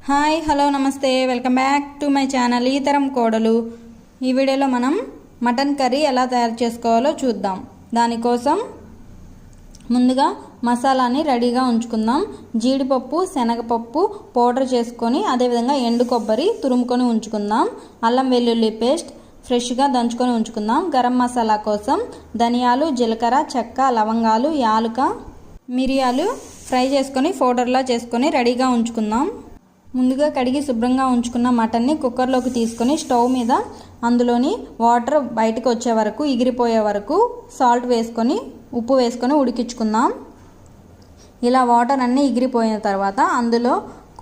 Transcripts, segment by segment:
Hi hello నమస్తే welcome back to my channel ఈ తరం కోడలు. ఈ వీడియోలో మనం మటన్ కర్రీ ఎలా తయారు చేసుకోవాలో చూద్దాం. దానికోసం ముందుగా మసాలాని రెడీగా ఉంచుకుందాం. జీడిపప్పు, శనగపప్పు పౌడర్ చేసుకొని అదేవిధంగా ఎండు కొబ్బరి తురుముకొని ఉంచుకుందాం. అల్లం వెల్లుల్లి పేస్ట్ ఫ్రెష్గా దంచుకొని ఉంచుకుందాం. గరం మసాలా కోసం ధనియాలు, జీలకర్ర, చెక్క, లవంగాలు, యాలుక, మిరియాలు ఫ్రై చేసుకొని పౌడర్లా చేసుకొని రెడీగా ఉంచుకుందాం. ముందుగా కడిగి శుభ్రంగా ఉంచుకున్న మటన్ని కుక్కర్లోకి తీసుకొని స్టవ్ మీద అందులోని వాటర్ బయటకు వచ్చే వరకు, ఎగిరిపోయే వరకు సాల్ట్ వేసుకొని ఉప్పు వేసుకొని ఉడికించుకుందాం. ఇలా వాటర్ అన్నీ ఎగిరిపోయిన తర్వాత అందులో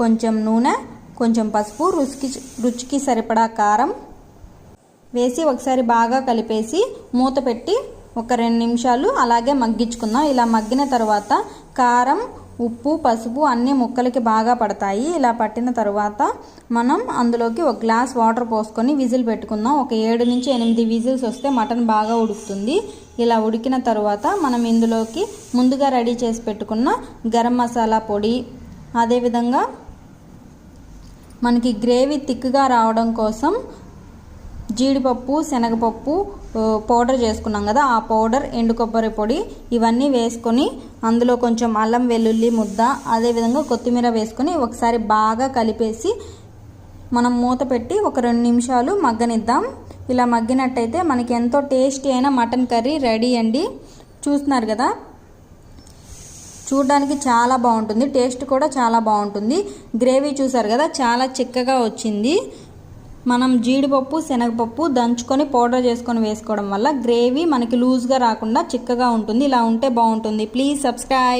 కొంచెం నూనె, కొంచెం పసుపు, రుచికి సరిపడా కారం వేసి ఒకసారి బాగా కలిపేసి మూత పెట్టి ఒక 2 నిమిషాలు అలాగే మగ్గించుకుందాం. ఇలా మగ్గిన తర్వాత కారం, ఉప్పు, పసుపు అన్నీ ముక్కలకి బాగా పడతాయి. ఇలా పట్టిన తర్వాత మనం అందులోకి 1 గ్లాస్ వాటర్ పోసుకొని విజిల్ పెట్టుకుందాం. ఒక 7 నుంచి 8 విజిల్స్ వస్తే మటన్ బాగా ఉడుకుతుంది. ఇలా ఉడికిన తర్వాత మనం ఇందులోకి ముందుగా రెడీ చేసి పెట్టుకున్న గరం మసాలా పొడి, అదేవిధంగా మనకి గ్రేవీ థిక్గా రావడం కోసం జీడిపప్పు, శనగపప్పు పౌడర్ చేసుకున్నాం కదా, ఆ పౌడర్, ఎండు కొబ్బరి పొడి ఇవన్నీ వేసుకొని అందులో కొంచెం అల్లం వెల్లుల్లి ముద్ద, అదేవిధంగా కొత్తిమీర వేసుకొని ఒకసారి బాగా కలిపేసి మనం మూత పెట్టి ఒక 2 నిమిషాలు మగ్గనిద్దాం. ఇలా మగ్గినట్టయితే మనకి ఎంతో టేస్టీ అయిన మటన్ కర్రీ రెడీ అండి. చూస్తున్నారు కదా, చూడడానికి చాలా బాగుంటుంది, టేస్ట్ కూడా చాలా బాగుంటుంది. గ్రేవీ చూసారు కదా, చాలా చిక్కగా వచ్చింది. మనం జీడిపప్పు, శనగపప్పు దంచుకొని పౌడర్ చేసుకొని వేసుకోవడం వల్ల గ్రేవీ మనకి లూజ్గా రాకుండా చిక్కగా ఉంటుంది. ఇలా ఉంటే బాగుంటుంది. Please subscribe.